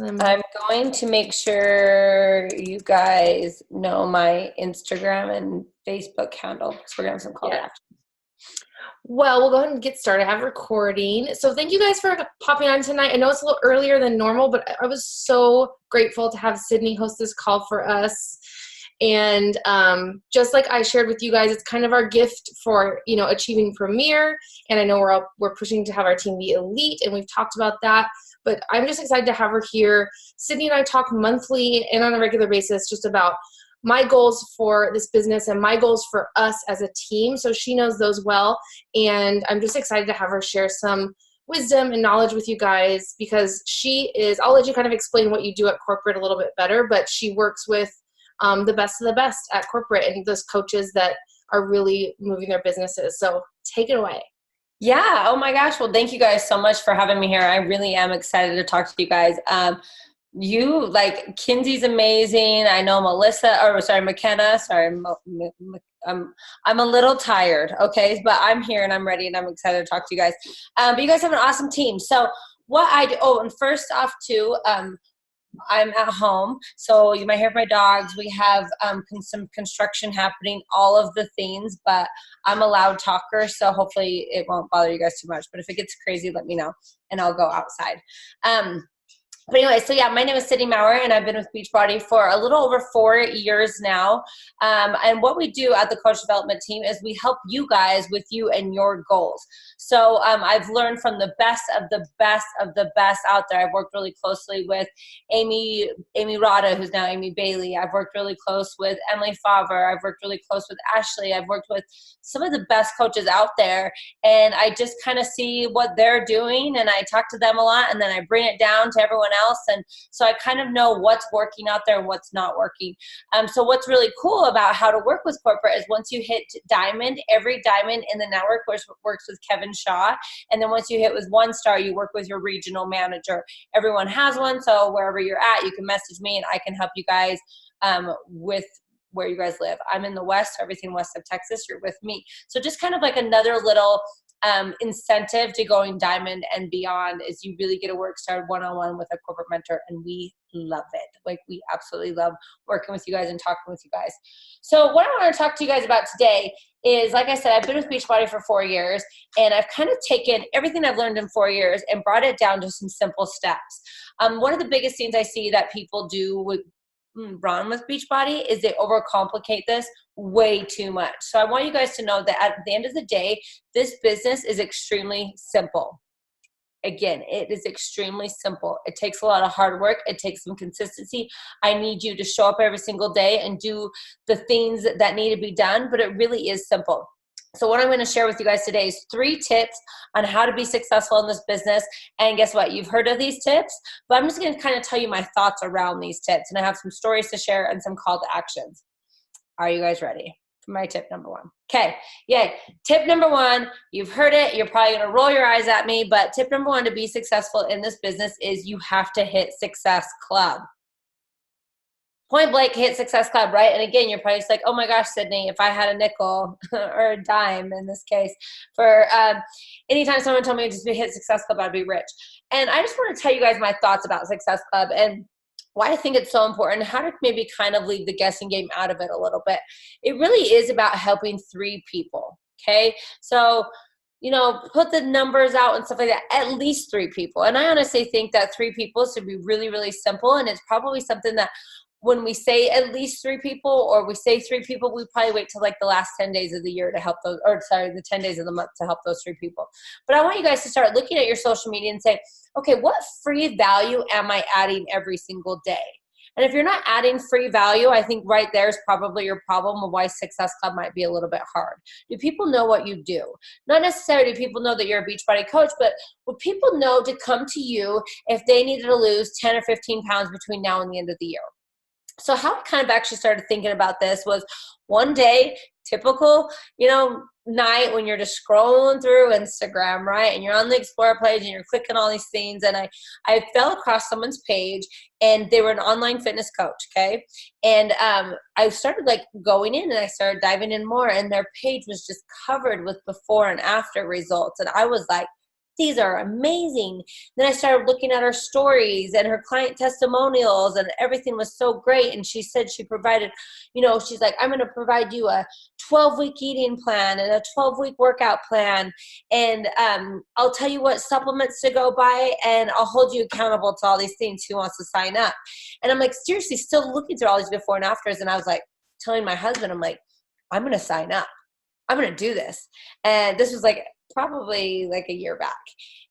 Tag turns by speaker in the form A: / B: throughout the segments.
A: I'm going to make sure you guys know my Instagram and Facebook handle because we're going to have some call to
B: Yeah.
A: action.
B: Well, we'll go ahead and get started. I have recording. So thank you guys for popping on tonight. I know it's a little earlier than normal, but I was so grateful to have Sydney host this call for us. And just like I shared with you guys, it's kind of our gift for achieving premier. And I know we're pushing to have our team be elite, and we've talked about that. But I'm just excited to have her here. Sydney and I talk monthly and on a regular basis just about my goals for this business and my goals for us as a team. So she knows those well. And I'm just excited to have her share some wisdom and knowledge with you guys because I'll let you kind of explain what you do at corporate a little bit better, but she works with the best of the best at corporate and those coaches that are really moving their businesses. So take it away.
A: Yeah. Oh my gosh. Well, thank you guys so much for having me here. I really am excited to talk to you guys. You like Kinsey's amazing. I know McKenna. Sorry, I'm a little tired. Okay, but I'm here and I'm ready and I'm excited to talk to you guys. But you guys have an awesome team. So what I do? Oh, and first off, too, I'm at home, so you might hear my dogs. We have some construction happening, all of the things, but I'm a loud talker, so hopefully it won't bother you guys too much. But if it gets crazy, let me know, and I'll go outside. But anyway, so yeah, my name is Sydney Mower, and I've been with Beachbody for a little over 4 years now. And what we do at the Coach Development Team is we help you guys with you and your goals. So I've learned from the best of the best of the best out there. I've worked really closely with Amy Rada, who's now Amy Bailey. I've worked really close with Emily Favre. I've worked really close with Ashley. I've worked with some of the best coaches out there, and I just kind of see what they're doing, and I talk to them a lot, and then I bring it down to everyone else. And so I kind of know what's working out there and what's not working. So what's really cool about how to work with corporate is once you hit diamond, every diamond in the network works with Kevin Shaw. And then once you hit with 1 star, you work with your regional manager. Everyone has one. So wherever you're at, you can message me and I can help you guys with where you guys live. I'm in the West, so everything west of Texas, you're with me. So just kind of like another little incentive to going diamond and beyond is you really get to work started one-on-one with a corporate mentor, and we love it. Like, we absolutely love working with you guys and talking with you guys. So what I want to talk to you guys about today is, like I said, I've been with Beachbody for 4 years, and I've kind of taken everything I've learned in 4 years and brought it down to some simple steps. One of the biggest things I see that people do run with Beachbody is they overcomplicate this way too much. So I want you guys to know that at the end of the day, this business is extremely simple. Again, it is extremely simple. It takes a lot of hard work. It takes some consistency. I need you to show up every single day and do the things that need to be done, but it really is simple. So what I'm going to share with you guys today is 3 tips on how to be successful in this business. And guess what? You've heard of these tips, but I'm just going to kind of tell you my thoughts around these tips. And I have some stories to share and some call to actions. Are you guys ready for my tip number 1? Okay. Yay. Tip number 1, you've heard it. You're probably going to roll your eyes at me, but tip number 1 to be successful in this business is you have to hit Success Club. Point blank, hit Success Club, right? And again, you're probably just like, oh my gosh, Sydney, if I had a nickel or a dime in this case for anytime someone told me to just hit Success Club, I'd be rich. And I just want to tell you guys my thoughts about Success Club and why I think it's so important, how to maybe kind of leave the guessing game out of it a little bit. It really is about helping 3 people, okay? So, put the numbers out and stuff like that, at least 3 people. And I honestly think that 3 people should be really, really simple. And it's probably something that when we say at least 3 people or we say 3 people, we probably wait till like the last 10 days of the year to help those, the 10 days of the month to help those 3 people. But I want you guys to start looking at your social media and say, okay, what free value am I adding every single day? And if you're not adding free value, I think right there is probably your problem of why Success Club might be a little bit hard. Do people know what you do? Not necessarily do people know that you're a Beachbody coach, but would people know to come to you if they needed to lose 10 or 15 pounds between now and the end of the year? So how I kind of actually started thinking about this was one day, typical, night when you're just scrolling through Instagram, right? And you're on the Explore page and you're clicking all these things. And I fell across someone's page and they were an online fitness coach, okay? And I started like going in and I started diving in more and their page was just covered with before and after results. And I was like, these are amazing. Then I started looking at her stories and her client testimonials, and everything was so great. And she said she provided, she's like, I'm going to provide you a 12-week eating plan and a 12-week workout plan. And I'll tell you what supplements to go buy, and I'll hold you accountable to all these things. Who wants to sign up? And I'm like, seriously, still looking through all these before and afters. And I was like, telling my husband, I'm like, I'm going to sign up. I'm going to do this. And this was like probably like a year back.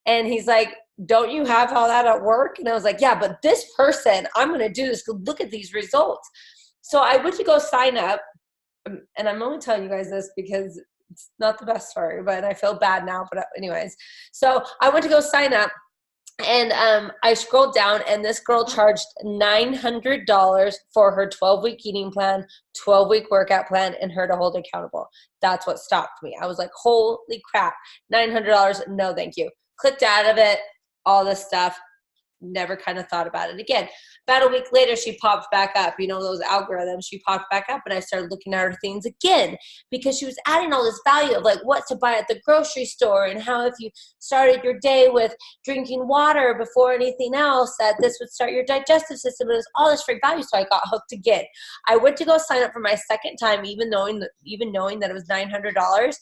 A: And he's like, don't you have all that at work? And I was like, yeah, but this person, I'm going to do this. Look at these results. So I went to go sign up. And I'm only telling you guys this because it's not the best story, but I feel bad now. But anyways, so I went to go sign up. And I scrolled down, and this girl charged $900 for her 12-week eating plan, 12-week workout plan, and her to hold accountable. That's what stopped me. I was like, holy crap, $900, no thank you. Clicked out of it, all this stuff. Never kind of thought about it again. About a week later, she popped back up. Those algorithms, she popped back up, and I started looking at her things again because she was adding all this value of like what to buy at the grocery store, and how if you started your day with drinking water before anything else, that this would start your digestive system. It was all this free value, so I got hooked again. I went to go sign up for my second time, even knowing that it was $900,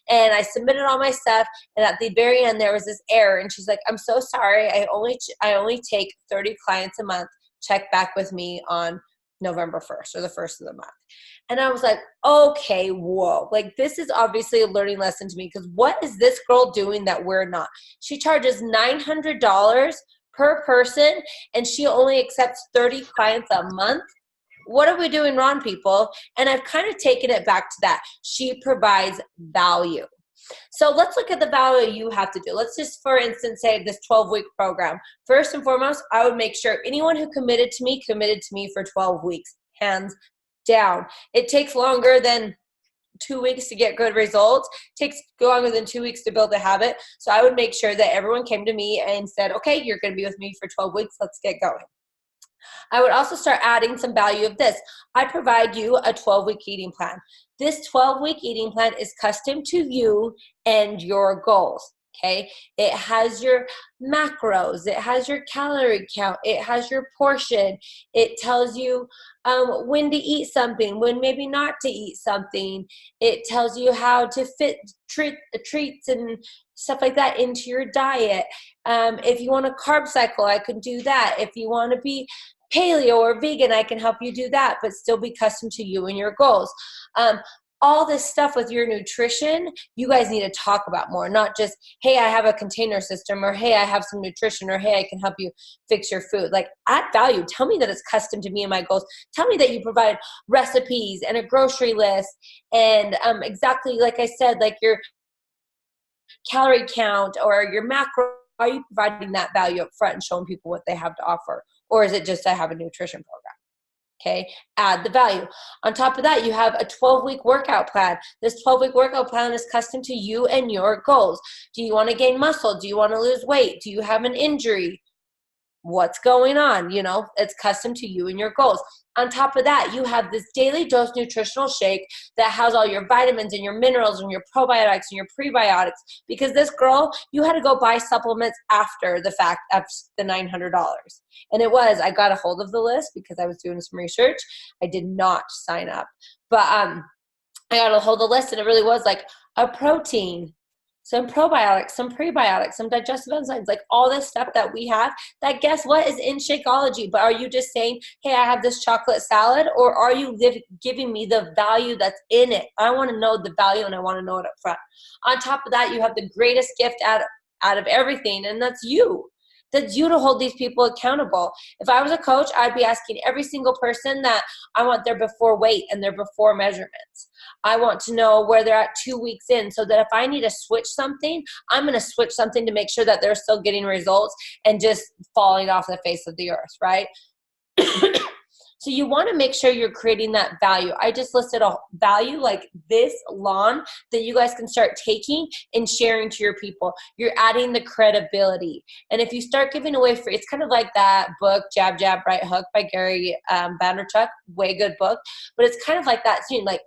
A: and I submitted all my stuff, and at the very end, there was this error, and she's like, I'm so sorry, I only take 30 clients a month. Check back with me on November 1st or the 1st of the month. And I was like, okay, whoa. Like, this is obviously a learning lesson to me, because what is this girl doing that we're not? She charges $900 per person, and she only accepts 30 clients a month. What are we doing wrong, people? And I've kind of taken it back to that. She provides value. So let's look at the value you have to do. Let's just, for instance, say this 12-week program. First and foremost, I would make sure anyone who committed to me for 12 weeks, hands down. It takes longer than 2 weeks to get good results. It takes longer than 2 weeks to build a habit. So I would make sure that everyone came to me and said, okay, you're going to be with me for 12 weeks. Let's get going. I would also start adding some value of this. I provide you a 12-week eating plan. This 12-week eating plan is custom to you and your goals. Okay, it has your macros, it has your calorie count, it has your portion, it tells you when to eat something, when maybe not to eat something, it tells you how to fit treats and stuff like that into your diet. If you want a carb cycle, I can do that. If you want to be paleo or vegan, I can help you do that, but still be custom to you and your goals. All this stuff with your nutrition, you guys need to talk about more, not just, hey, I have a container system, or hey, I have some nutrition, or hey, I can help you fix your food. Like, add value. Tell me that it's custom to me and my goals. Tell me that you provide recipes and a grocery list, and exactly like I said, like your calorie count or your macro. Are you providing that value up front and showing people what they have to offer? Or is it just I have a nutrition program? Okay, add the value. On top of that, you have a 12-week workout plan. This 12-week workout plan is custom to you and your goals. Do you want to gain muscle? Do you want to lose weight? Do you have an injury? What's going on? It's custom to you and your goals. On top of that, you have this daily dose nutritional shake that has all your vitamins and your minerals and your probiotics and your prebiotics, because this girl, you had to go buy supplements after the fact of the $900. And I got a hold of the list because I was doing some research. I did not sign up, but I got a hold of the list, and it really was like a protein, some probiotics, some prebiotics, some digestive enzymes, like all this stuff that we have that, guess what, is in Shakeology. But are you just saying, hey, I have this chocolate salad, or are you giving me the value that's in it? I want to know the value, and I want to know it up front. On top of that, you have the greatest gift out of everything, and that's you. That's you to hold these people accountable. If I was a coach, I'd be asking every single person that I want their before weight and their before measurements. I want to know where they're at 2 weeks in, so that if I need to switch something, I'm going to switch something to make sure that they're still getting results and just falling off the face of the earth, right? So you want to make sure you're creating that value. I just listed a value like this long that you guys can start taking and sharing to your people. You're adding the credibility. And if you start giving away free, it's kind of like that book, Jab, Jab, Right Hook by Gary Vaynerchuk, way good book. But it's kind of like that too, like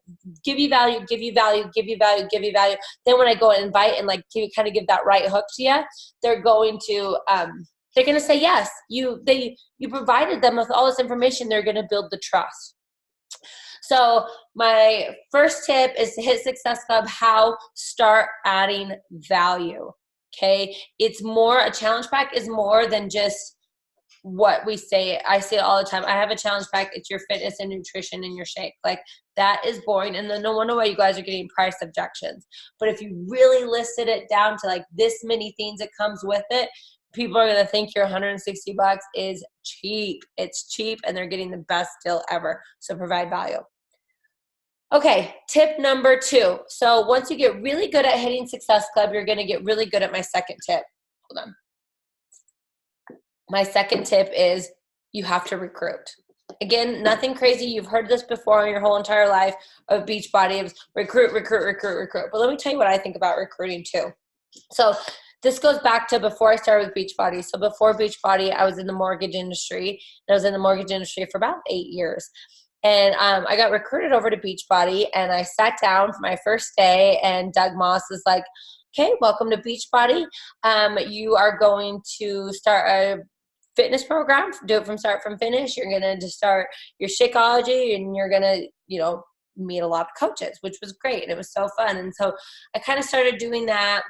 A: give you value, give you value, give you value, give you value. Then when I go and invite and like kind of give that right hook to you, they're going to say yes. You provided them with all this information. They're going to build the trust. So my first tip is to hit Success Club. How? Start adding value. Okay. It's more, a challenge pack is more than just what we say. I say it all the time. I have a challenge pack. It's your fitness and nutrition in your shake. Like that is boring. And then no wonder why you guys are getting price objections. But if you really listed it down to like this many things that comes with it, people are going to think your $160 is cheap. It's cheap and they're getting the best deal ever. So provide value. Okay, tip number 2. So once you get really good at hitting Success Club, you're going to get really good at my second tip. Hold on. My second tip is you have to recruit. Again, nothing crazy. You've heard this before in your whole entire life of Beachbody. It was recruit, recruit, recruit, recruit. But let me tell you what I think about recruiting too. So this goes back to before I started with Beachbody. So before Beachbody, I was in the mortgage industry. And I was in the mortgage industry for about 8 years. And I got recruited over to Beachbody, and I sat down for my first day, and Doug Moss is like, okay, welcome to Beachbody. You are going to start a fitness program, do it from start from finish. You're going to start your Shakeology, and you're going to, meet a lot of coaches, which was great. And it was so fun. And so I kind of started doing that.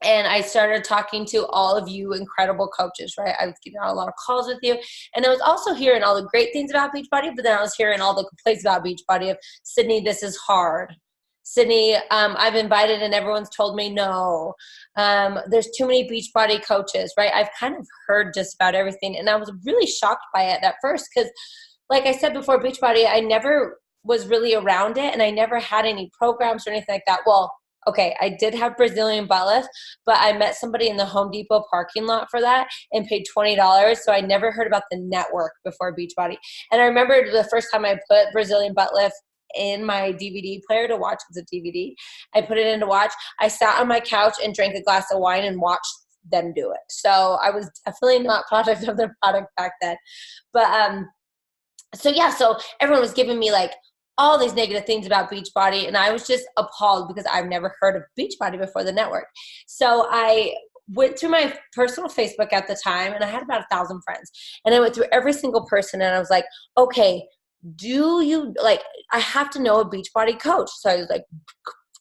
A: And I started talking to all of you incredible coaches, right? I was getting on a lot of calls with you. And I was also hearing all the great things about Beachbody, but then I was hearing all the complaints about Beachbody of, Sydney, this is hard. Sydney, I've invited and everyone's told me no. There's too many Beachbody coaches, right? I've kind of heard just about everything. And I was really shocked by it at first because, like I said before, Beachbody, I never was really around it and I never had any programs or anything like that. Well, okay, I did have Brazilian butt lift, but I met somebody in the Home Depot parking lot for that and paid $20. So I never heard about the network before Beachbody. And I remember the first time I put Brazilian butt lift in my DVD player to watch, it's a DVD. I put it in to watch. I sat on my couch and drank a glass of wine and watched them do it. So I was definitely not product of their product back then. But so everyone was giving me like all these negative things about Beachbody, and I was just appalled because I've never heard of Beachbody before the network. So I went through my personal Facebook at the time, and I had about 1,000 friends, and I went through every single person, and I was like, okay, do you, like, I have to know a Beachbody coach. So I was like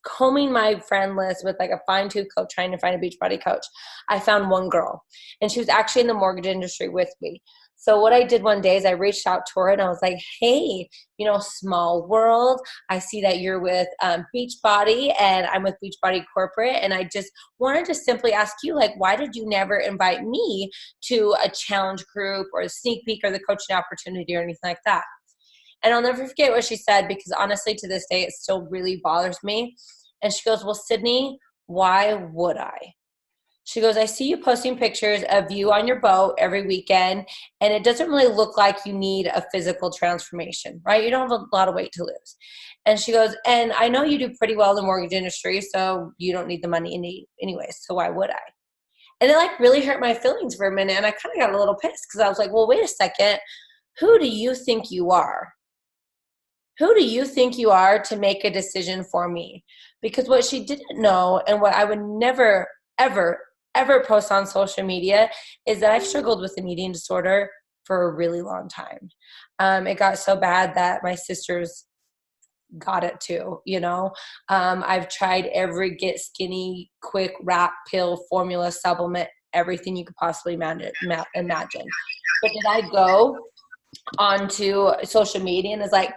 A: combing my friend list with like a fine-tooth comb trying to find a Beachbody coach. I found one girl, and she was actually in the mortgage industry with me. So what I did one day is I reached out to her and I was like, hey, small world. I see that you're with Beachbody and I'm with Beachbody Corporate. And I just wanted to simply ask you, like, why did you never invite me to a challenge group or a sneak peek or the coaching opportunity or anything like that? And I'll never forget what she said, because honestly, to this day, it still really bothers me. And she goes, well, Sydney, why would I? She goes, I see you posting pictures of you on your boat every weekend, and it doesn't really look like you need a physical transformation, right? You don't have a lot of weight to lose. And she goes, and I know you do pretty well in the mortgage industry, so you don't need the money you need anyways, so why would I? And it like really hurt my feelings for a minute, and I kind of got a little pissed because I was like, well, wait a second. Who do you think you are? Who do you think you are to make a decision for me? Because what she didn't know, and what I would never, ever post on social media, is that I've struggled with an eating disorder for a really long time. It got so bad that my sisters got it too, I've tried every get skinny, quick wrap pill, formula, supplement, everything you could possibly imagine. But did I go onto social media and is like,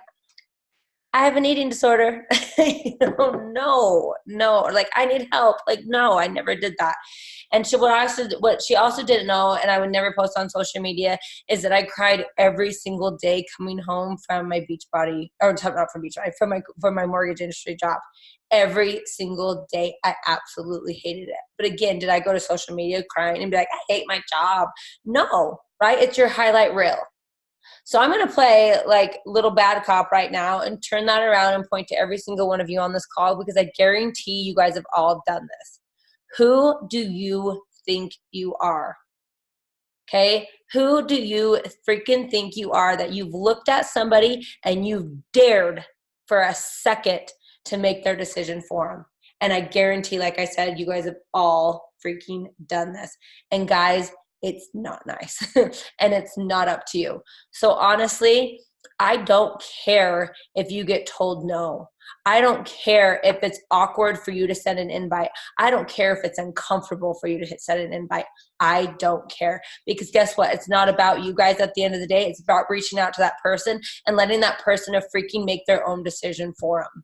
A: I have an eating disorder? No, or like, I need help. Like, no, I never did that. And what she also didn't know, and I would never post on social media, is that I cried every single day coming home from my Beachbody, or not from Beachbody, from my mortgage industry job. Every single day, I absolutely hated it. But again, did I go to social media crying and be like, I hate my job? No, right? It's your highlight reel. So I'm going to play like little bad cop right now and turn that around and point to every single one of you on this call, because I guarantee you guys have all done this. Who do you think you are? Okay. Who do you freaking think you are that you've looked at somebody and you've dared for a second to make their decision for them? And I guarantee, like I said, you guys have all freaking done this. And guys, it's not nice and it's not up to you. So honestly, I don't care if you get told no. I don't care if it's awkward for you to send an invite. I don't care if it's uncomfortable for you to send an invite. I don't care, because guess what? It's not about you guys at the end of the day. It's about reaching out to that person and letting that person to freaking make their own decision for them.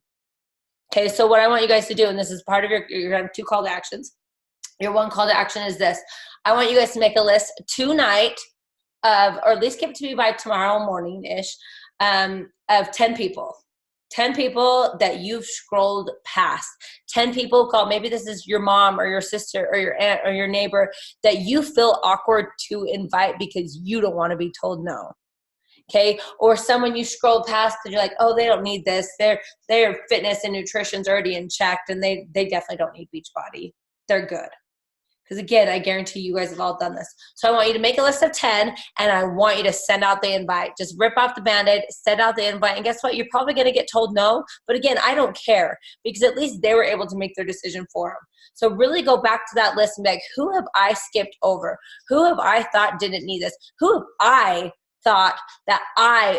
A: Okay, so what I want you guys to do, and this is part of your 2 call to actions. Your 1 call to action is this. I want you guys to make a list tonight of, or at least give it to me by tomorrow morning-ish, of 10 people. 10 people that you've scrolled past. 10 people called, maybe this is your mom or your sister or your aunt or your neighbor, that you feel awkward to invite because you don't want to be told no. Okay. Or someone you scrolled past and you're like, oh, they don't need this. Their fitness and nutrition's already in check, and they definitely don't need Beachbody. They're good. Because again, I guarantee you guys have all done this. So I want you to make a list of 10, and I want you to send out the invite. Just rip off the Band-Aid, send out the invite, and guess what? You're probably going to get told no. But again, I don't care, because at least they were able to make their decision for them. So really go back to that list and be like, who have I skipped over? Who have I thought didn't need this? Who have I thought that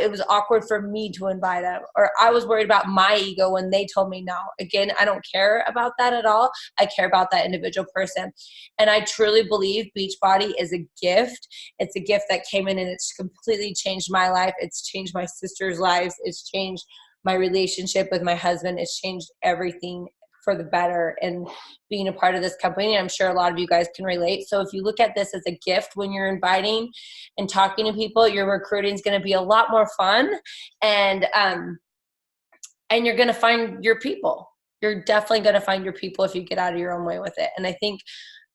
A: it was awkward for me to invite them, or I was worried about my ego when they told me no? Again, I don't care about that at all. I care about that individual person. And I truly believe Beachbody is a gift. It's a gift that came in and it's completely changed my life. It's changed my sister's lives. It's changed my relationship with my husband. It's changed everything for the better, and being a part of this company. I'm sure a lot of you guys can relate. So if you look at this as a gift when you're inviting and talking to people, your recruiting is going to be a lot more fun, and you're going to find your people. You're definitely going to find your people if you get out of your own way with it. And I think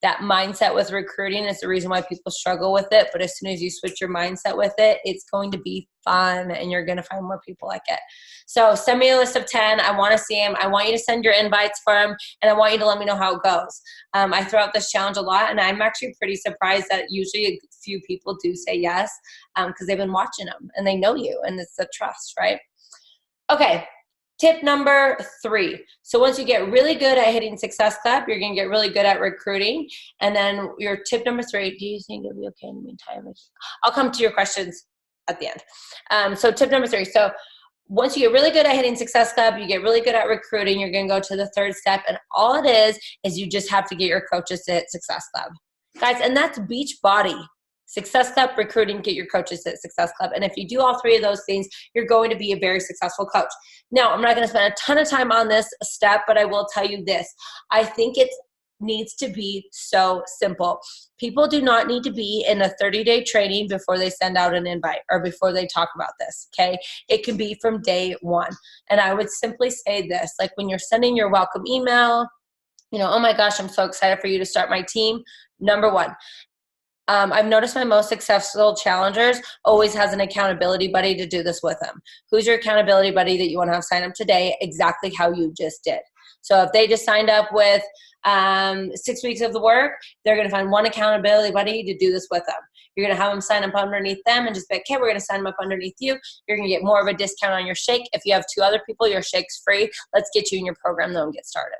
A: that mindset with recruiting is the reason why people struggle with it. But as soon as you switch your mindset with it, it's going to be fun, and you're going to find more people like it. So send me a list of 10. I want to see them. I want you to send your invites for them, and I want you to let me know how it goes. I throw out this challenge a lot, and I'm actually pretty surprised that usually a few people do say yes, because they've been watching them and they know you, and it's the trust, right? Okay. Tip number 3. So once you get really good at hitting Success Club, you're going to get really good at recruiting. And then your tip number 3, do you think it'll be okay in the meantime? I'll come to your questions at the end. So tip number 3. So once you get really good at hitting Success Club, you get really good at recruiting, you're going to go to the 3rd step. And all it is you just have to get your coaches to hit Success Club. Guys, and that's Beachbody. Success Club, recruiting, get your coaches at Success Club. And if you do all 3 of those things, you're going to be a very successful coach. Now, I'm not going to spend a ton of time on this step, but I will tell you this. I think it needs to be so simple. People do not need to be in a 30-day training before they send out an invite or before they talk about this, okay? It can be from day 1. And I would simply say this, like when you're sending your welcome email, oh my gosh, I'm so excited for you to start my team. Number 1. I've noticed my most successful challengers always has an accountability buddy to do this with them. Who's your accountability buddy that you want to have sign up today? Exactly how you just did. So if they just signed up with 6 weeks of the work, they're going to find one accountability buddy to do this with them. You're going to have them sign up underneath them and just be like, okay, we're going to sign them up underneath you. You're going to get more of a discount on your shake. If you have 2 other people, your shake's free. Let's get you in your program, though, and get started.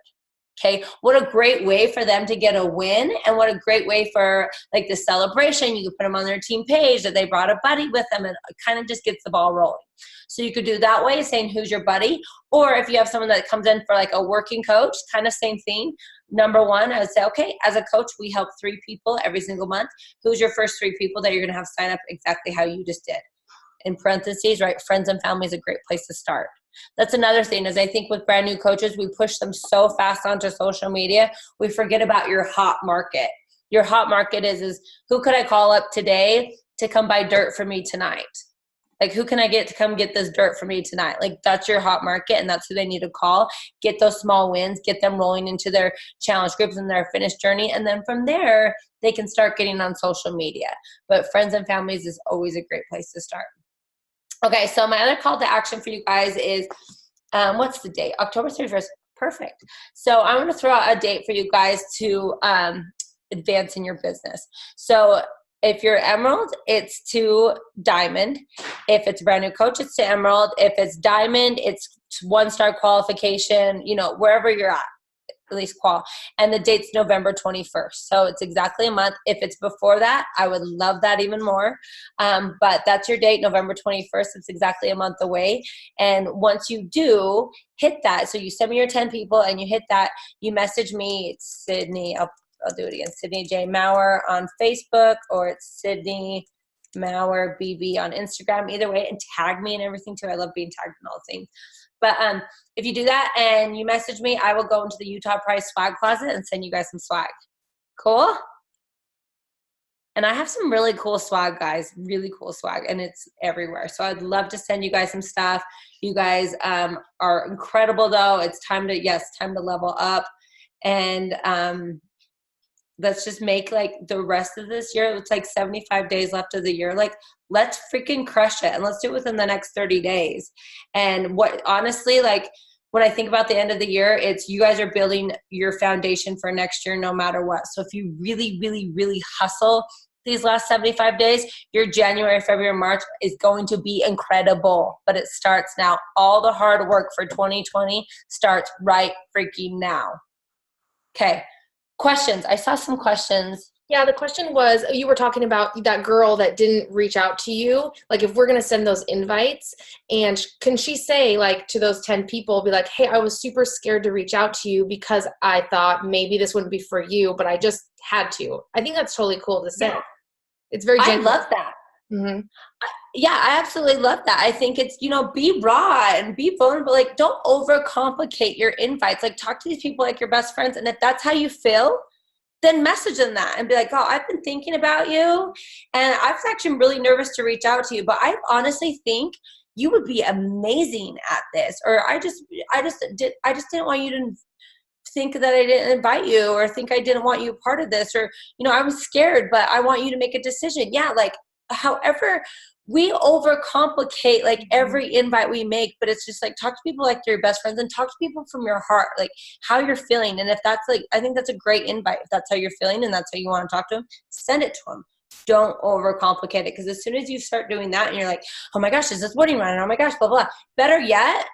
A: Okay, what a great way for them to get a win, and what a great way for like the celebration. You could put them on their team page that they brought a buddy with them, and it kind of just gets the ball rolling. So you could do that way, saying who's your buddy, or if you have someone that comes in for like a working coach, kind of same thing. Number 1, I would say, okay, as a coach, we help 3 people every single month. Who's your first 3 people that you're going to have sign up exactly how you just did? In parentheses, right? Friends and family is a great place to start. That's another thing, is I think with brand new coaches, we push them so fast onto social media, we forget about your hot market. Your hot market is who could I call up today to come buy dirt for me tonight? Like, who can I get to come get this dirt for me tonight? Like, that's your hot market, and that's who they need to call. Get those small wins, get them rolling into their challenge groups and their fitness journey, and then from there, they can start getting on social media. But friends and families is always a great place to start. Okay, so my other call to action for you guys is, what's the date? October 31st. Perfect. So I'm going to throw out a date for you guys to advance in your business. So if you're Emerald, it's to Diamond. If it's a brand new coach, it's to Emerald. If it's Diamond, it's 1-star qualification, wherever you're at least qual. And the date's November 21st. So it's exactly a month. If it's before that, I would love that even more. But that's your date, November 21st. It's exactly a month away. And once you do hit that, so you send me your 10 people and you hit that, you message me. It's Sydney. I'll do it again. Sydney J. Mower on Facebook, or it's Sydney Mower BB on Instagram. Either way, and tag me and everything too. I love being tagged in all things. But if you do that and you message me, I will go into the Utah Prize swag closet and send you guys some swag. Cool? And I have some really cool swag, guys. Really cool swag. And it's everywhere. So I'd love to send you guys some stuff. You guys are incredible, though. It's time to level up. And let's just make like the rest of this year. It's like 75 days left of the year. Like, let's freaking crush it. And let's do it within the next 30 days. And honestly, like when I think about the end of the year, it's you guys are building your foundation for next year, no matter what. So if you really, really, really hustle these last 75 days, your January, February, March is going to be incredible. But it starts now. All the hard work for 2020 starts right freaking now. Okay. Questions. I saw some questions.
B: Yeah, the question was, you were talking about that girl that didn't reach out to you. Like, if we're going to send those invites, and can she say, like, to those 10 people, be like, hey, I was super scared to reach out to you because I thought maybe this wouldn't be for you, but I just had to. I think that's totally cool to say. Yeah. It's very genuine.
A: I love that. Mm-hmm. Yeah, I absolutely love that. I think it's, be raw and be vulnerable. Like, don't overcomplicate your invites. Like, talk to these people like your best friends. And if that's how you feel, then message them that and be like, oh, I've been thinking about you. And I was actually really nervous to reach out to you, but I honestly think you would be amazing at this. Or I just didn't want you to think that I didn't invite you, or think I didn't want you a part of this, or, I was scared, but I want you to make a decision. Yeah. Like, however, we overcomplicate like every invite we make, but it's just like, talk to people like your best friends and talk to people from your heart, like how you're feeling. And if that's like, I think that's a great invite. If that's how you're feeling and that's how you want to talk to them, send it to them. Don't overcomplicate it. Because as soon as you start doing that and you're like, oh my gosh, is this wedding running? Oh my gosh, blah, blah. Better yet,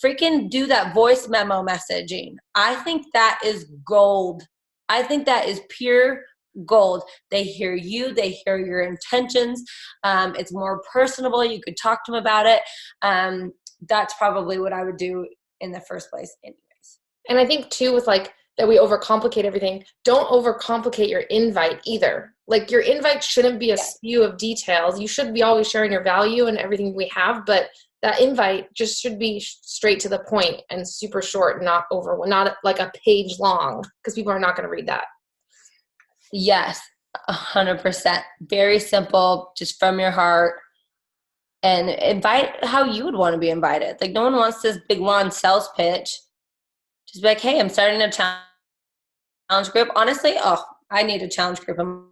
A: freaking do that voice memo messaging. I think that is gold. I think that is pure gold. They hear you. They hear your intentions. It's more personable. You could talk to them about it. That's probably what I would do in the first place anyways.
B: And I think too, with like that we overcomplicate everything, don't overcomplicate your invite either. Like, your invite shouldn't be a spew of details. You should be always sharing your value and everything we have, but that invite just should be straight to the point and super short, not like a page long, because people are not going to read that.
A: Yes, 100%. Very simple, just from your heart. And invite how you would want to be invited. Like, no one wants this big, long sales pitch. Just be like, hey, I'm starting a challenge group. Honestly, I need a challenge group.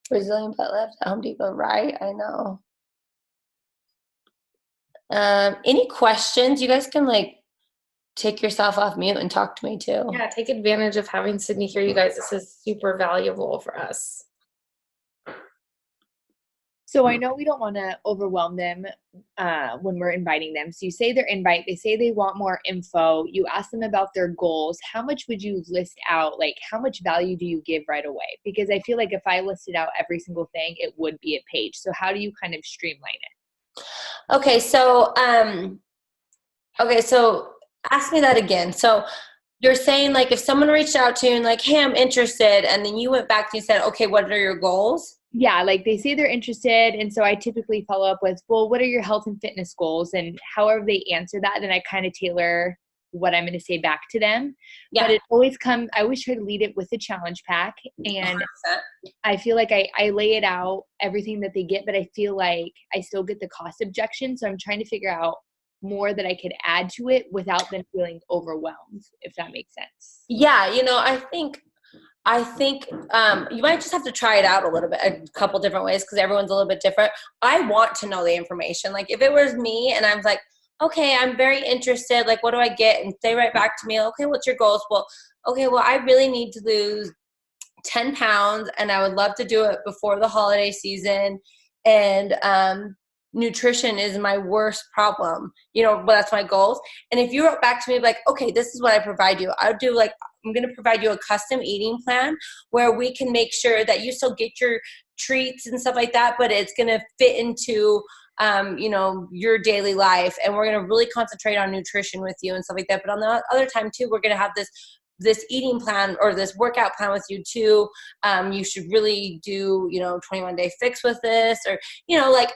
A: Brazilian butt lifts at Home Depot, right? I know. Any questions? You guys can like take yourself off mute and talk to me too.
B: Yeah, take advantage of having Sydney here, you guys. This is super valuable for us.
C: So I know we don't want to overwhelm them when we're inviting them. So you say their invite, they say they want more info. You ask them about their goals. How much would you list out? Like, how much value do you give right away? Because I feel like if I listed out every single thing, it would be a page. So how do you kind of streamline it?
A: Okay, so ask me that again. So you're saying, like, if someone reached out to you and like, hey, I'm interested, and then you went back and you said, okay, what are your goals?
C: Yeah, like they say they're interested, and so I typically follow up with, well, what are your health and fitness goals? And however they answer that, then I kind of tailor what I'm going to say back to them. Yeah. But I always try to lead it with a challenge pack, and 100%. I feel like I lay it out, everything that they get, but I feel like I still get the cost objection, so I'm trying to figure out more that I could add to it without them feeling overwhelmed, if that makes sense.
A: Yeah, I think you might just have to try it out a little bit, a couple different ways, because everyone's a little bit different. I want to know the information. Like if it was me and I was like, okay, I'm very interested. Like, what do I get? And they write back to me, okay, what's your goals? Well, okay, well, I really need to lose 10 pounds and I would love to do it before the holiday season. And nutrition is my worst problem, but that's my goals. And if you wrote back to me like, okay, this is what I provide you, I would do like, I'm going to provide you a custom eating plan where we can make sure that you still get your treats and stuff like that, but it's going to fit into your daily life. And we're going to really concentrate on nutrition with you and stuff like that. But on the other time too, we're going to have this eating plan or this workout plan with you too. You should really do, 21-day fix with this, or, like,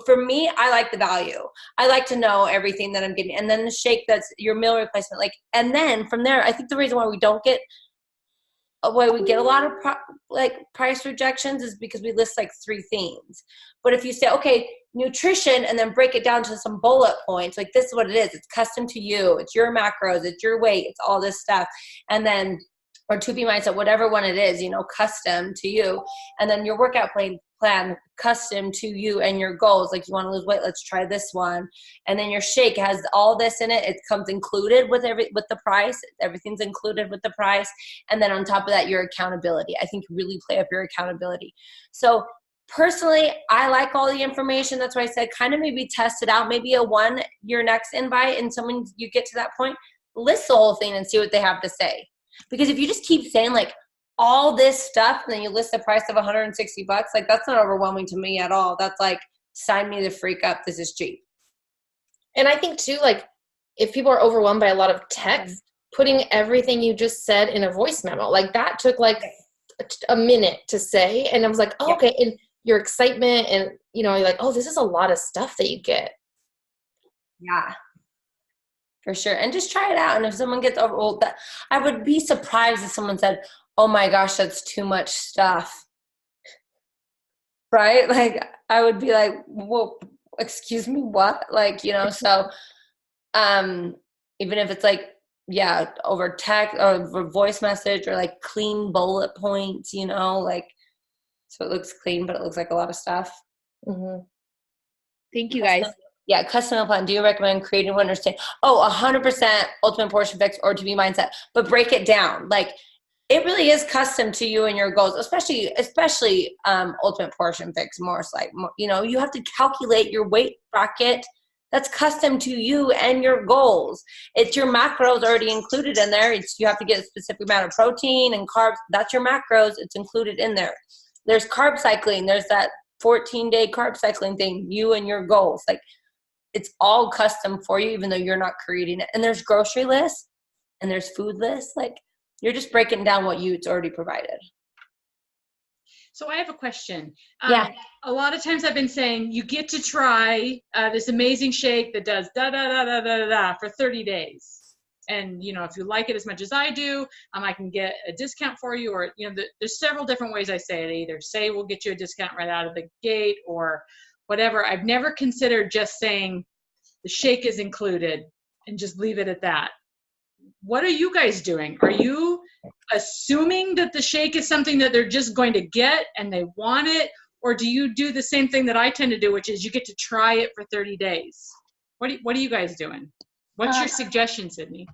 A: for me, I like the value. I like to know everything that I'm getting. And then the shake, that's your meal replacement. Like, and then from there, I think the reason why we get a lot of price rejections is because we list like 3 things. But if you say, okay, nutrition, and then break it down to some bullet points, like this is what it is. It's custom to you. It's your macros. It's your weight. It's all this stuff. And then, or 2B mindset, whatever one it is, custom to you. And then your workout plan custom to you and your goals. Like you want to lose weight, let's try this one. And then your shake has all this in it. It comes included with the price. Everything's included with the price. And then on top of that, your accountability. I think really play up your accountability. So personally, I like all the information. That's why I said kind of maybe test it out. Maybe your next invite, and someone, you get to that point, list the whole thing and see what they have to say. Because if you just keep saying like all this stuff and then you list the price of $160, like that's not overwhelming to me at all. That's like, sign me the freak up. This is cheap.
B: And I think too, like if people are overwhelmed by a lot of text, putting everything you just said in a voice memo, like that took like a minute to say. And I was like, oh, okay. And your excitement and, you're like, oh, this is a lot of stuff that you get.
A: Yeah. For sure. And just try it out. And if someone gets overwhelmed, I would be surprised if someone said, oh my gosh, that's too much stuff. Right? Like I would be like, well, excuse me, what? Like, so even if it's like, over text or over voice message or like clean bullet points, like, so it looks clean, but it looks like a lot of stuff.
B: Mm-hmm.
C: Thank you guys.
A: Custom meal plan. Do you recommend creating one or stay? 100% ultimate portion fix or 2B mindset, but break it down. Like it really is custom to you and your goals, especially ultimate portion fix. More like, you have to calculate your weight bracket. That's custom to you and your goals. It's your macros already included in there. You have to get a specific amount of protein and carbs. That's your macros. It's included in there. There's carb cycling. There's that 14-day carb cycling thing, you and your goals. Like it's all custom for you, even though you're not creating it. And there's grocery lists and there's food lists. Like you're just breaking down what it's already provided.
D: So I have a question.
A: A
D: lot of times I've been saying you get to try this amazing shake that does da da da da da da for 30 days. And, if you like it as much as I do, I can get a discount for you, or, there's several different ways I say it. I either say we'll get you a discount right out of the gate or whatever. I've never considered just saying the shake is included and just leave it at that. What are you guys doing? Are you assuming that the shake is something that they're just going to get and they want it? Or do you do the same thing that I tend to do, which is you get to try it for 30 days? What are you guys doing? What's your suggestion, Sydney?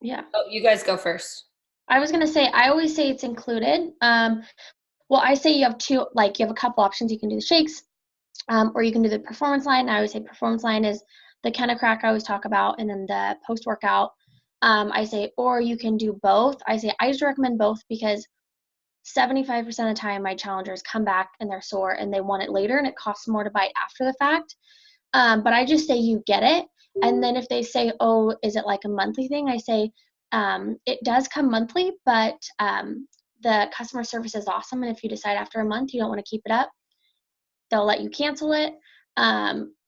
E: Yeah.
A: Oh, you guys go first.
E: I was going to say, I always say it's included. Well, I say you have you have a couple options. You can do the shakes, or you can do the performance line. I always say performance line is the kind of crack I always talk about, and then the post-workout. I say, or you can do both. I just recommend both because 75% of the time my challengers come back and they're sore and they want it later and it costs more to buy after the fact. But I just say you get it. And then if they say, oh, is it like a monthly thing? I say, it does come monthly, but the customer service is awesome. And if you decide after a month you don't want to keep it up, they'll let you cancel it.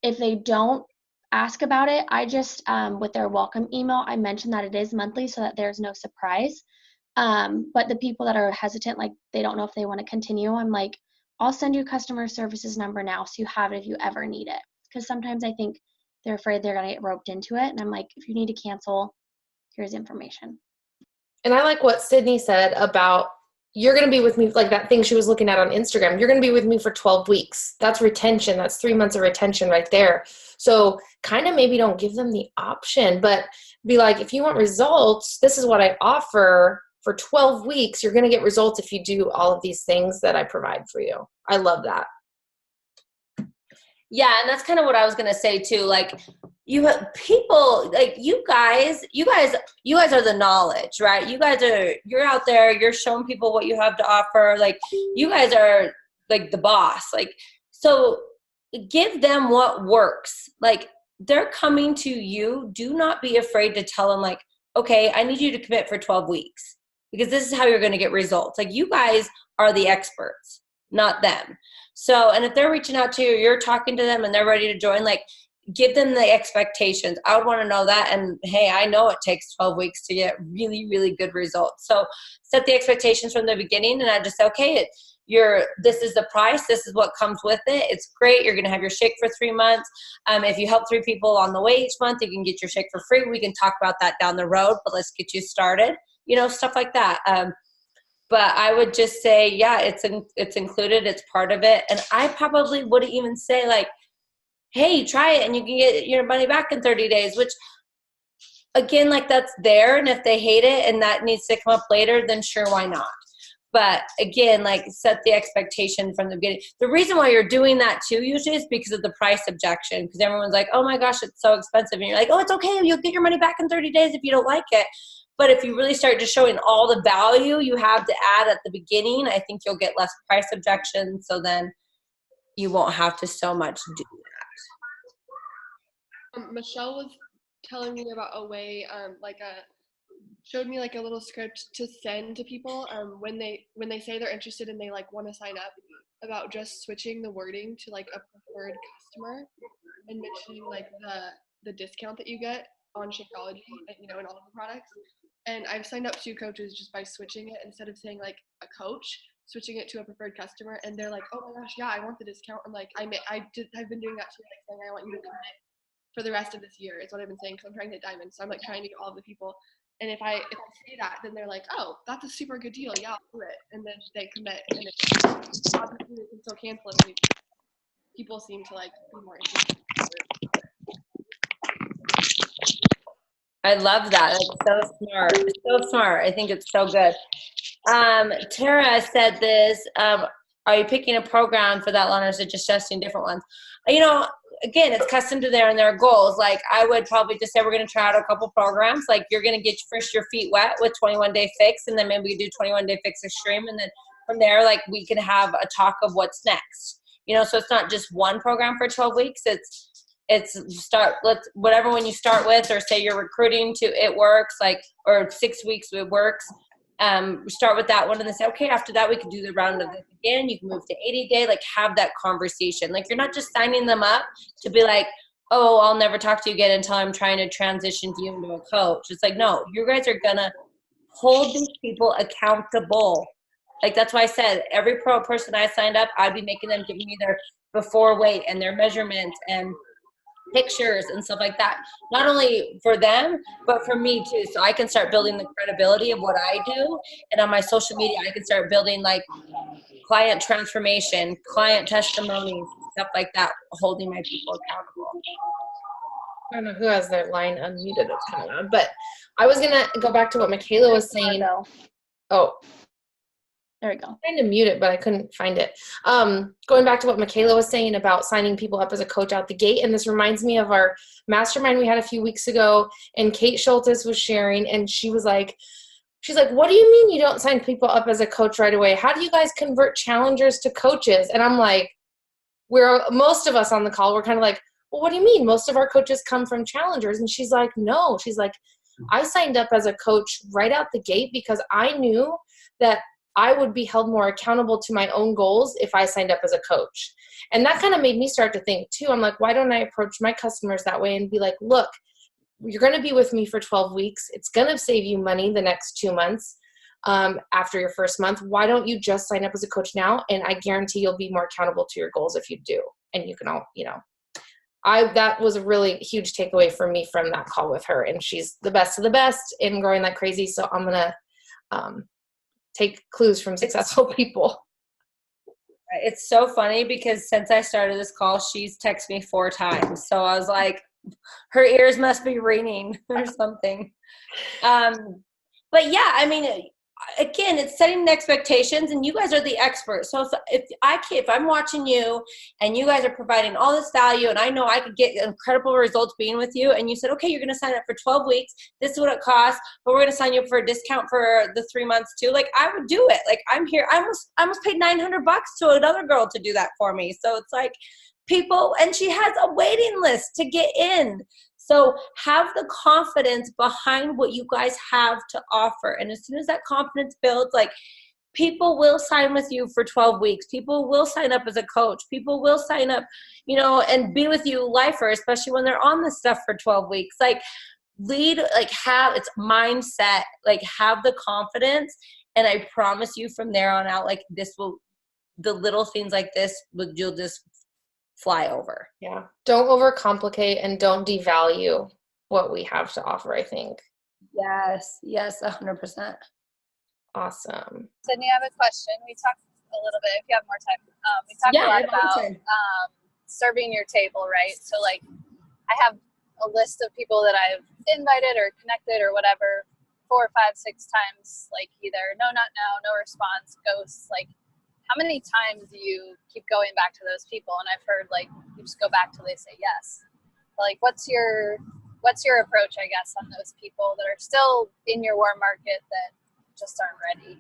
E: If they don't ask about it, I just, with their welcome email, I mention that it is monthly so that there's no surprise. But the people that are hesitant, like they don't know if they want to continue, I'm like, I'll send you customer services number now so you have it if you ever need it. Because sometimes I think they're afraid they're going to get roped into it. And I'm like, if you need to cancel, here's information.
B: And I like what Sydney said about you're going to be with me, like that thing she was looking at on Instagram, you're going to be with me for 12 weeks. That's retention. That's 3 months of retention right there. So kind of maybe don't give them the option, but be like, if you want results, this is what I offer for 12 weeks. You're going to get results if you do all of these things that I provide for you. I love that.
A: Yeah, and that's kind of what I was gonna say too. Like, you have people like you guys are the knowledge, right? You're out there, you're showing people what you have to offer. Like, you guys are like the boss. Like, so give them what works. Like, they're coming to you. Do not be afraid to tell them, like, okay, I need you to commit for 12 weeks because this is how you're gonna get results. Like, you guys are the experts, not them. So, and if they're reaching out to you, you're talking to them and they're ready to join, like, give them the expectations. I would want to know that. And hey, I know it takes 12 weeks to get really, really good results. So set the expectations from the beginning. And I just say, okay, this is the price. This is what comes with it. It's great. You're going to have your shake for 3 months. If you help 3 people on the way each month, you can get your shake for free. We can talk about that down the road, but let's get you started, stuff like that. But I would just say, yeah, it's included. It's part of it. And I probably wouldn't even say, like, hey, try it and you can get your money back in 30 days, which, again, like, that's there. And if they hate it and that needs to come up later, then sure, why not? But again, like, set the expectation from the beginning. The reason why you're doing that too usually is because of the price objection, because everyone's like, oh my gosh, it's so expensive. And you're like, oh, it's okay. You'll get your money back in 30 days if you don't like it. But if you really start just showing all the value you have to add at the beginning, I think you'll get less price objections. So then you won't have to so much do that.
F: Michelle was telling me about a way, showed me like a little script to send to people when they say they're interested and they like want to sign up, about just switching the wording to like a preferred customer and mentioning like the discount that you get on Shakeology, and all of the products. And I've signed up 2 coaches just by switching it, instead of saying like a coach, switching it to a preferred customer, and they're like, oh my gosh, yeah, I want the discount. I'm like, I've been doing that too, like saying I want you to commit for the rest of this year is what I've been saying, because I'm trying to get diamonds. So I'm like trying to get all of the people. And if I say that, then they're like, oh, that's a super good deal. Yeah, I'll do it. And then they commit, and obviously they can still cancel it. People seem to like be more interested.
A: I love that. It's so smart. It's so smart. I think it's so good. Tara said this. Are you picking a program for that long, or is it just testing different ones? Again, it's custom to their goals. Like, I would probably just say we're going to try out a couple programs. Like, you're going to get first your feet wet with 21 Day Fix, and then maybe we do 21 Day Fix Extreme, and then from there, like, we can have a talk of what's next. So it's not just one program for 12 weeks. Whatever one you start with, or say you're recruiting to It Works, like, or 6 weeks It Works. Start with that one and then say, okay, after that we can do the round of this again. You can move to 80 day, like, have that conversation. Like, you're not just signing them up to be like, oh, I'll never talk to you again until I'm trying to transition you into a coach. It's like, no, you guys are gonna hold these people accountable. Like, that's why I said every person I signed up, I'd be making them give me their before weight and their measurements and pictures and stuff like that, not only for them but for me too, so I can start building the credibility of what I do. And on my social media, I can start building like client transformation, client testimonies, stuff like that, holding my people accountable.
B: I don't know who has their line unmuted. It's kind of loud, but I was gonna go back to what Michaela was saying. Oh,
E: there we go.
B: I'm trying to mute it, but I couldn't find it. Going back to what Michaela was saying about signing people up as a coach out the gate, and this reminds me of our mastermind we had a few weeks ago, and Kate Schultes was sharing, and she's like, what do you mean you don't sign people up as a coach right away? How do you guys convert challengers to coaches? And I'm like, most of us on the call, we're kind of like, well, what do you mean? Most of our coaches come from challengers. And she's like, no. She's like, I signed up as a coach right out the gate because I knew that I would be held more accountable to my own goals if I signed up as a coach. And that kind of made me start to think too. I'm like, why don't I approach my customers that way and be like, look, you're going to be with me for 12 weeks. It's going to save you money the next 2 months after your first month. Why don't you just sign up as a coach now? And I guarantee you'll be more accountable to your goals if you do. And you can all, that was a really huge takeaway for me from that call with her. And she's the best of the best and growing like crazy. So I'm going to take clues from successful people.
A: It's so funny because since I started this call, she's texted me 4 times. So I was like, her ears must be ringing or something. But yeah, I mean, again, it's setting expectations, and you guys are the experts. So if I'm watching you and you guys are providing all this value, and I know I could get incredible results being with you, and you said, okay, you're going to sign up for 12 weeks. This is what it costs, but we're going to sign you up for a discount for the 3 months too. Like, I would do it. Like, I'm here. I almost paid $900 to another girl to do that for me. So it's like people, and she has a waiting list to get in. So have the confidence behind what you guys have to offer. And as soon as that confidence builds, like, people will sign with you for 12 weeks. People will sign up as a coach. People will sign up, and be with you lifer, especially when they're on this stuff for 12 weeks. Like, have it's mindset, like, have the confidence. And I promise you from there on out, like, the little things like this, you'll just fly over.
B: Yeah. Don't overcomplicate and don't devalue what we have to offer, I think.
A: Yes, 100%.
B: Awesome.
G: Sydney, I have a question. We talked a little bit, if you have more time. We talked a lot about serving your table, right? So, like, I have a list of people that I've invited or connected or whatever 4, 5, 6 times, like, either no, not now, no response, ghosts. Like, how many times do you keep going back to those people? And I've heard, like, you just go back till they say yes. Like, what's your approach, I guess, on those people that are still in your warm market that just aren't ready?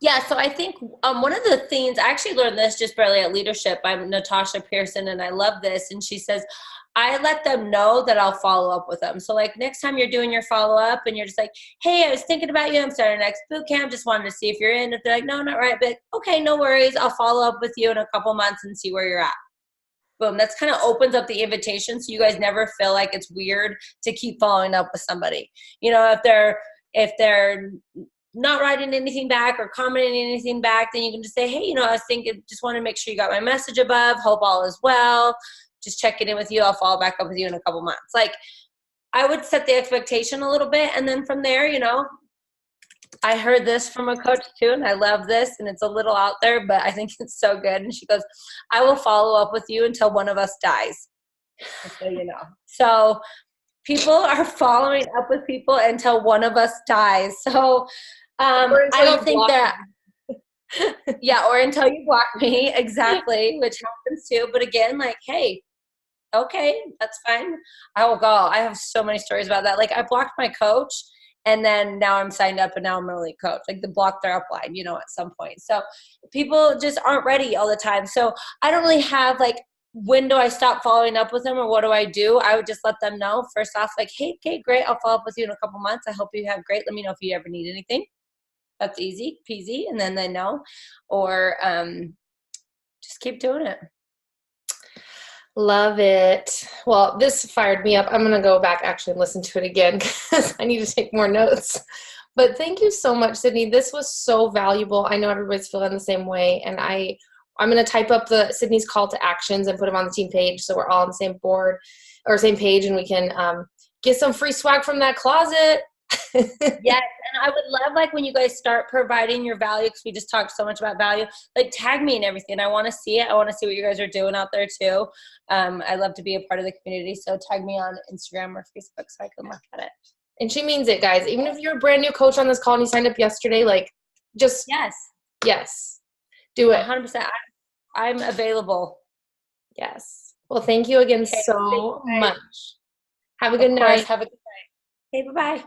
A: Yeah, so I think one of the things, I actually learned this just barely at Leadership by Natasha Pearson, and I love this. And she says, I let them know that I'll follow up with them. So, like, next time you're doing your follow-up and you're just like, hey, I was thinking about you. I'm starting next boot camp. Just wanted to see if you're in. If they're like, no, not right. But okay, no worries. I'll follow up with you in a couple months and see where you're at. Boom. That's kind of opens up the invitation so you guys never feel like it's weird to keep following up with somebody. If they're not writing anything back or commenting anything back, then you can just say, hey, I was thinking, just want to make sure you got my message above. Hope all is well. Just checking in with you. I'll follow back up with you in a couple months. Like, I would set the expectation a little bit. And then from there, I heard this from a coach too, and I love this, and it's a little out there, but I think it's so good. And she goes, I will follow up with you until one of us dies. So, so people are following up with people until one of us dies. So I don't think that, or until you block me, exactly, which happens too. But again, like, hey, okay, that's fine. I will go. I have so many stories about that. Like, I blocked my coach, and then now I'm signed up, and now I'm a lead coach. Like, the block their upline, at some point. So people just aren't ready all the time. So I don't really have, like, when do I stop following up with them, or what do? I would just let them know first off, like, hey, okay, great. I'll follow up with you in a couple months. I hope you have great. Let me know if you ever need anything. That's easy peasy. And then they know, or just keep doing it.
B: Love it. Well, this fired me up. I'm going to go back actually and listen to it again because I need to take more notes. But thank you so much, Sydney. This was so valuable. I know everybody's feeling the same way. And I'm going to type up Sydney's call to actions and put them on the team page so we're all on the same board or same page, and we can get some free swag from that closet.
A: Yes, and I would love, like, when you guys start providing your value, because we just talked so much about value, like, tag me and everything. I want to see it. I want to see what you guys are doing out there too. I love to be a part of the community, so tag me on Instagram or Facebook so I can look at it.
B: And she means it, guys. Even if you're a brand new coach on this call and you signed up yesterday, like, just yes, do it.
A: 100%. I'm available.
B: Yes. Well, thank you again so much. Have a good night.
A: Have a good night. Okay, bye-bye.